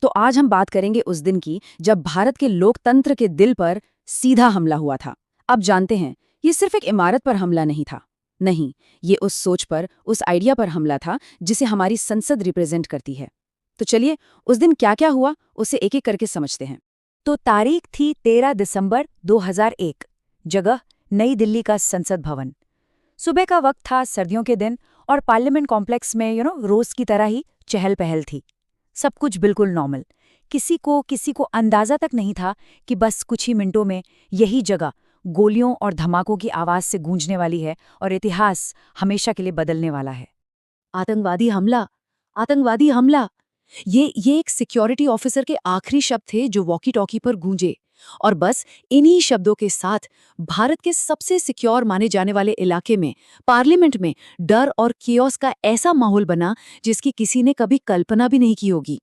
तो आज हम बात करेंगे उस दिन की जब भारत के लोकतंत्र के दिल पर सीधा हमला हुआ था। अब जानते हैं, ये सिर्फ एक इमारत पर हमला नहीं था। नहीं, ये उस सोच पर, उस आइडिया पर हमला था जिसे हमारी संसद रिप्रेजेंट करती है। तो चलिए, उस दिन क्या क्या हुआ उसे एक एक करके समझते हैं। तो तारीख थी 13 दिसंबर 2001। जगह नई दिल्ली का संसद भवन। सुबह का वक्त था, सर्दियों के दिन, और पार्लियामेंट कॉम्प्लेक्स में रोज की तरह ही चहल पहल थी। सब कुछ बिल्कुल नॉर्मल। किसी को अंदाजा तक नहीं था कि बस कुछ ही मिनटों में यही जगह गोलियों और धमाकों की आवाज से गूंजने वाली है और इतिहास हमेशा के लिए बदलने वाला है। आतंकवादी हमला, आतंकवादी हमला। ये एक सिक्योरिटी ऑफिसर के आखिरी शब्द थे जो वॉकी टॉकी पर गूंजे। और बस इन्हीं शब्दों के साथ भारत के सबसे सिक्योर माने जाने वाले इलाके में, पार्लियामेंट में, डर और कियोस का ऐसा माहौल बना जिसकी किसी ने कभी कल्पना भी नहीं की होगी।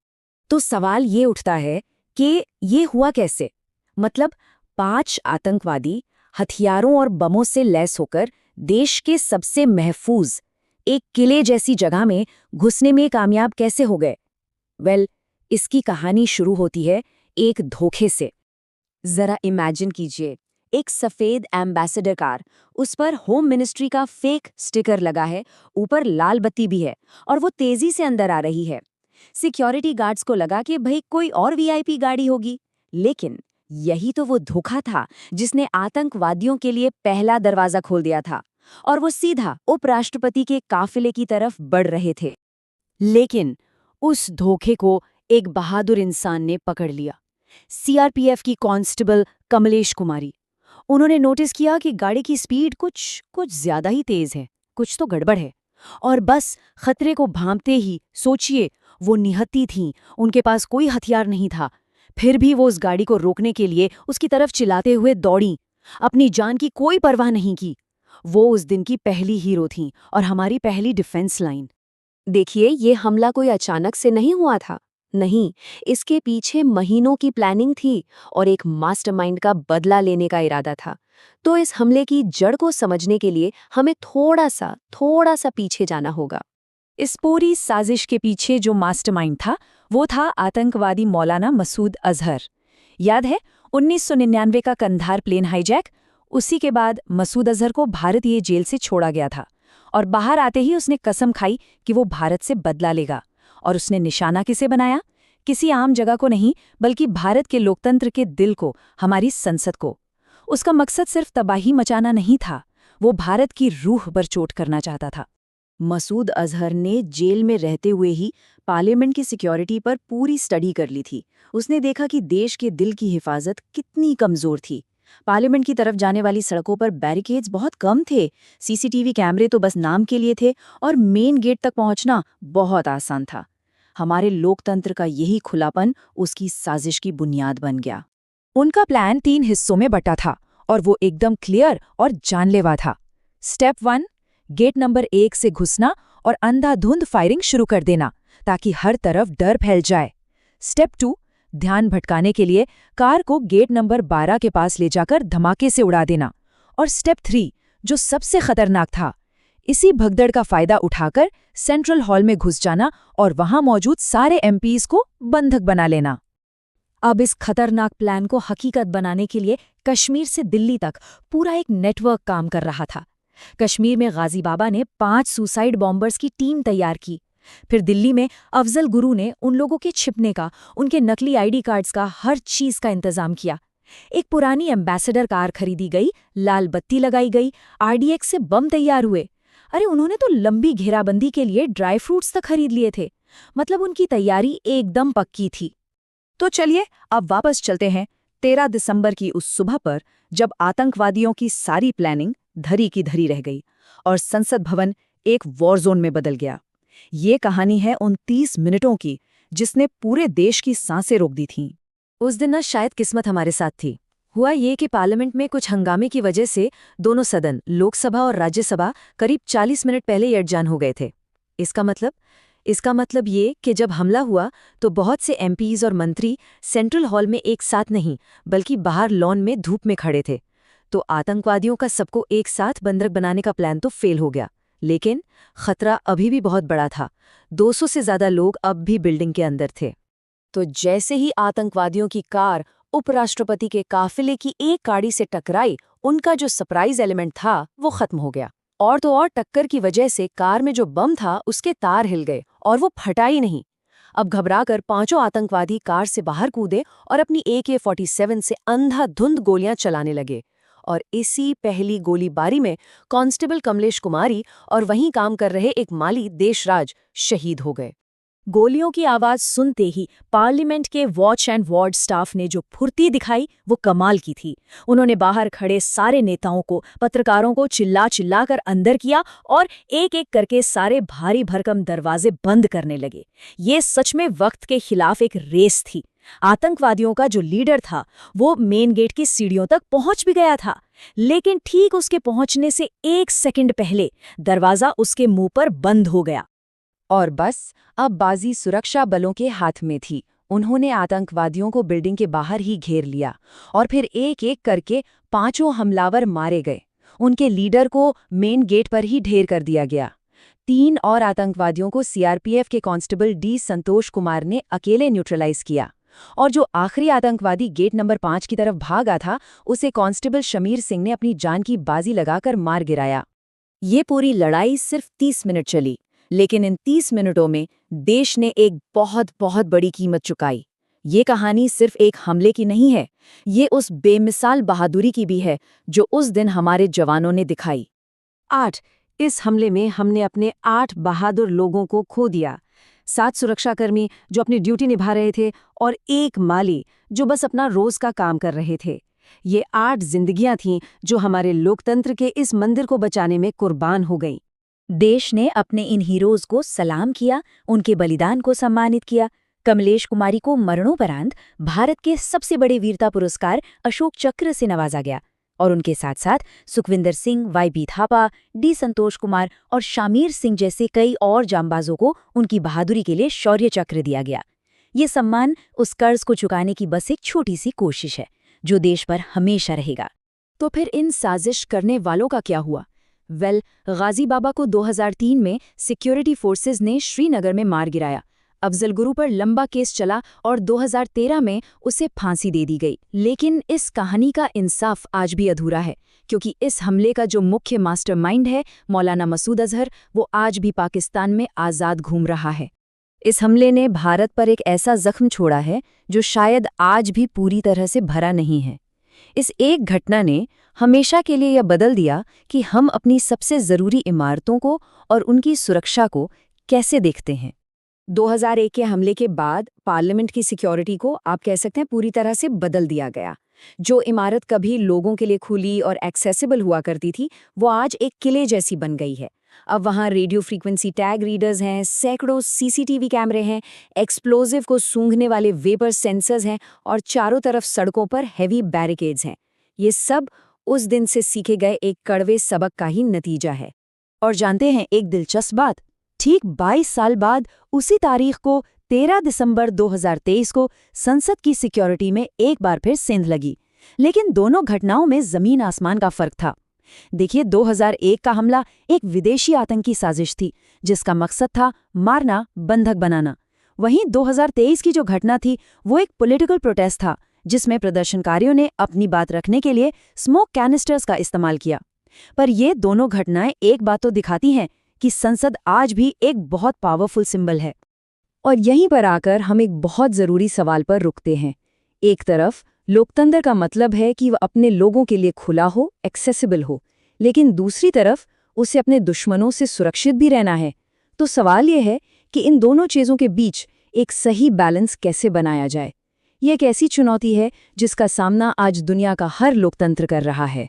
तो सवाल ये उठता है कि ये हुआ कैसे? मतलब 5 आतंकवादी हथियारों और बमों से लैस होकर देश के सबसे महफूज एक किले जैसी जगह में घुसने में कामयाब कैसे हो गए? इसकी कहानी शुरू होती है एक धोखे से। जरा इमेजिन कीजिए, एक सफेद एम्बेसडर कार, उस पर होम मिनिस्ट्री का फेक स्टिकर लगा है, ऊपर लाल बत्ती भी है, और वो तेजी से अंदर आ रही है। सिक्योरिटी गार्ड्स को लगा कि भाई कोई और वीआईपी गाड़ी होगी, लेकिन यही तो वो धोखा था जिसने आतंकवादियों के लिए पहला दरवाजा खोल दिया था, और वो सीधा उपराष्ट्रपति के काफिले की तरफ बढ़ रहे थे। लेकिन उस धोखे को एक बहादुर इंसान ने पकड़ लिया। सीआरपीएफ की कांस्टेबल कमलेश कुमारी। उन्होंने नोटिस किया कि गाड़ी की स्पीड कुछ ज्यादा ही तेज है, कुछ तो गड़बड़ है। और बस खतरे को भांपते ही, सोचिए, वो निहत्थी थीं, उनके पास कोई हथियार नहीं था, फिर भी वो उस गाड़ी को रोकने के लिए उसकी तरफ चिल्लाते हुए दौड़ीं, अपनी जान की कोई परवाह नहीं की। वो उस दिन की पहली हीरो थीं और हमारी पहली डिफेंस लाइन। देखिए, ये हमला कोई अचानक से नहीं हुआ था। नहीं, इसके पीछे महीनों की प्लानिंग थी और एक मास्टरमाइंड का बदला लेने का इरादा था। तो इस हमले की जड़ को समझने के लिए हमें थोड़ा सा पीछे जाना होगा। इस पूरी साजिश के पीछे जो मास्टरमाइंड था, वो था आतंकवादी मौलाना मसूद अजहर। याद है 1999 का कंधार प्लेन हाईजैक? उसी के बाद मसूद अजहर को भारतीय जेल से छोड़ा गया था, और बाहर आते ही उसने कसम खाई कि वो भारत से बदला लेगा। और उसने निशाना किसे बनाया? किसी आम जगह को नहीं, बल्कि भारत के लोकतंत्र के दिल को, हमारी संसद को। उसका मकसद सिर्फ तबाही मचाना नहीं था, वो भारत की रूह पर चोट करना चाहता था। मसूद अजहर ने जेल में रहते हुए ही पार्लियामेंट की सिक्योरिटी पर पूरी स्टडी कर ली थी। उसने देखा कि देश के दिल की हिफाजत कितनी कमजोर थी। पार्लियामेंट की तरफ जाने वाली सड़कों पर बैरिकेड्स बहुत कम थे, सीसीटीवी कैमरे तो बस नाम के लिए थे, और मेन गेट तक पहुंचना बहुत आसान था। हमारे लोकतंत्र का यही खुलापन उसकी साजिश की बुनियाद बन गया। उनका प्लान 3 हिस्सों में बटा था, और वो एकदम क्लियर और जानलेवा था। स्टेप 1, गेट नंबर 1 से घुसना और अंधाधुंध फायरिंग शुरू कर देना, ताकि हर तरफ डर फैल जाए। स्टेप 2, ध्यान भटकाने के लिए कार को गेट नंबर 12 के पास ले जाकर धमाके से उड़ा देना। और स्टेप 3, जो सबसे खतरनाक था, इसी भगदड़ का फायदा उठाकर सेंट्रल हॉल में घुस जाना और वहां मौजूद सारे एमपीज को बंधक बना लेना। अब इस खतरनाक प्लान को हकीकत बनाने के लिए कश्मीर से दिल्ली तक पूरा एक नेटवर्क काम कर रहा था। कश्मीर में गाजी बाबा ने 5 सुसाइड बॉम्बर्स की टीम तैयार की। फिर दिल्ली में अफजल गुरु ने उन लोगों के छिपने का, उनके नकली आईडी कार्ड्स का, हर चीज का इंतजाम किया। एक पुरानी एम्बेसडर कार खरीदी गई, लाल बत्ती लगाई गई, आरडीएक्स से बम तैयार हुए। अरे उन्होंने तो लंबी घेराबंदी के लिए ड्राई फ्रूट्स तक खरीद लिए थे। मतलब उनकी तैयारी एकदम पक्की थी। तो चलिए अब वापस चलते हैं 13 दिसंबर की उस सुबह पर, जब आतंकवादियों की सारी प्लानिंग धरी की धरी रह गई और संसद भवन एक वॉर जोन में बदल गया। ये कहानी है उन 30 मिनटों की जिसने पूरे देश की सांसें रोक दी थीं। उस दिन ना शायद किस्मत हमारे साथ थी। हुआ ये कि पार्लियामेंट में कुछ हंगामे की वजह से दोनों सदन, लोकसभा और राज्यसभा, करीब 40 मिनट पहले ही अड़जान हो गए थे। इसका मतलब ये कि जब हमला हुआ तो बहुत से एमपीज और मंत्री सेंट्रल हॉल में एक साथ नहीं, बल्कि बाहर लॉन में धूप में खड़े थे। तो आतंकवादियों का सबको एक साथ बंधक बनाने का प्लान तो फेल हो गया, लेकिन खतरा अभी भी बहुत बड़ा था। 200 से ज्यादा लोग अब भी बिल्डिंग के अंदर थे। तो जैसे ही आतंकवादियों की कार उपराष्ट्रपति के काफिले की एक गाड़ी से टकराई, उनका जो सरप्राइज एलिमेंट था वो खत्म हो गया। और तो और टक्कर की वजह से कार में जो बम था उसके तार हिल गए और वो फटा ही नहीं। अब घबराकर पांचों आतंकवादी कार से बाहर कूदे और अपनी AK-47 से अंधाधुंध गोलियां चलाने लगे। और इसी पहली गोलीबारी में कांस्टेबल कमलेश कुमारी और वहीं काम कर रहे एक माली देशराज शहीद हो गए। गोलियों की आवाज सुनते ही पार्लियामेंट के वॉच एंड वार्ड स्टाफ ने जो फुर्ती दिखाई वो कमाल की थी। उन्होंने बाहर खड़े सारे नेताओं को, पत्रकारों को चिल्ला चिल्ला कर अंदर किया और एक एक करके सारे भारी भरकम दरवाजे बंद करने लगे। ये सच में वक्त के खिलाफ एक रेस थी। आतंकवादियों का जो लीडर था वो मेन गेट की सीढ़ियों तक पहुंच भी गया था, लेकिन ठीक उसके पहुंचने से 1 सेकंड पहले दरवाजा उसके मुंह पर बंद हो गया। और बस अब बाजी सुरक्षा बलों के हाथ में थी। उन्होंने आतंकवादियों को बिल्डिंग के बाहर ही घेर लिया और फिर एक एक करके पांचों हमलावर मारे गए। उनके लीडर को मेन गेट पर ही ढेर कर दिया गया। 3 और आतंकवादियों को CRPF के कांस्टेबल डी संतोष कुमार ने अकेले न्यूट्रलाइज किया और जो आखिरी आतंकवादी गेट नंबर 5 की तरफ भागा था उसे कांस्टेबल शमीर सिंह ने अपनी जान की बाजी लगाकर मार गिराया। ये पूरी लड़ाई सिर्फ 30 मिनट चली, लेकिन इन 30 मिनटों में देश ने एक बहुत बहुत बड़ी कीमत चुकाई। ये कहानी सिर्फ एक हमले की नहीं है, ये उस बेमिसाल बहादुरी की भी है जो उस दिन हमारे जवानों ने दिखाई। 8 इस हमले में हमने अपने 8 बहादुर लोगों को खो दिया। 7 सुरक्षाकर्मी जो अपनी ड्यूटी निभा रहे थे और 1 माली जो बस अपना रोज का काम कर रहे थे। ये 8 जिंदगियां थीं जो हमारे लोकतंत्र के इस मंदिर को बचाने में कुर्बान हो गईं। देश ने अपने इन हीरोज को सलाम किया, उनके बलिदान को सम्मानित किया। कमलेश कुमारी को मरणोपरांत भारत के सबसे बड़े वीरता पुरस्कार अशोक चक्र से नवाजा गया और उनके साथ साथ सुखविंदर सिंह, YB थापा, डी संतोष कुमार और शामिर सिंह जैसे कई और जांबाजों को उनकी बहादुरी के लिए शौर्य चक्र दिया गया। ये सम्मान उस कर्ज को चुकाने की बस एक छोटी सी कोशिश है जो देश पर हमेशा रहेगा। तो फिर इन साजिश करने वालों का क्या हुआ? गाजी बाबा को 2003 में सिक्योरिटी फोर्सेज ने श्रीनगर में मार गिराया। अफजल गुरु पर लंबा केस चला और 2013 में उसे फांसी दे दी गई। लेकिन इस कहानी का इंसाफ आज भी अधूरा है, क्योंकि इस हमले का जो मुख्य मास्टरमाइंड है मौलाना मसूद अजहर, वो आज भी पाकिस्तान में आज़ाद घूम रहा है। इस हमले ने भारत पर एक ऐसा जख्म छोड़ा है जो शायद आज भी पूरी तरह से भरा नहीं है। इस एक घटना ने हमेशा के लिए यह बदल दिया कि हम अपनी सबसे ज़रूरी इमारतों को और उनकी सुरक्षा को कैसे देखते हैं। 2001 के हमले के बाद पार्लियामेंट की सिक्योरिटी को आप कह सकते हैं पूरी तरह से बदल दिया गया। जो इमारत कभी लोगों के लिए खुली और एक्सेसिबल हुआ करती थी, वो आज एक किले जैसी बन गई है। अब वहाँ रेडियो फ्रीक्वेंसी टैग रीडर्स हैं, सैकड़ों CCTV कैमरे हैं, एक्सप्लोजिव को सूंघने वाले वेपर सेंसर्स हैं और चारों तरफ सड़कों पर हैवी बैरिकेड्स हैं। ये सब उस दिन से सीखे गए एक कड़वे सबक का ही नतीजा है। और जानते हैं एक दिलचस्प बात, ठीक 22 साल बाद उसी तारीख को 13 दिसंबर 2023 को संसद की सिक्योरिटी में एक बार फिर सेंध लगी। लेकिन दोनों घटनाओं में जमीन आसमान का फर्क था। देखिए, 2001 का हमला एक विदेशी आतंकी साजिश थी जिसका मकसद था मारना, बंधक बनाना। वहीं 2023 की जो घटना थी वो एक पॉलिटिकल प्रोटेस्ट था जिसमें प्रदर्शनकारियों ने अपनी बात रखने के लिए स्मोक कैनिस्टर्स का इस्तेमाल किया। पर ये दोनों घटनाएं एक बात तो दिखाती हैं कि संसद आज भी एक बहुत पावरफुल सिंबल है। और यहीं पर आकर हम एक बहुत ज़रूरी सवाल पर रुकते हैं। एक तरफ लोकतंत्र का मतलब है कि वह अपने लोगों के लिए खुला हो, एक्सेसिबल हो, लेकिन दूसरी तरफ उसे अपने दुश्मनों से सुरक्षित भी रहना है। तो सवाल यह है कि इन दोनों चीज़ों के बीच एक सही बैलेंस कैसे बनाया जाए। यह एक ऐसी चुनौती है जिसका सामना आज दुनिया का हर लोकतंत्र कर रहा है।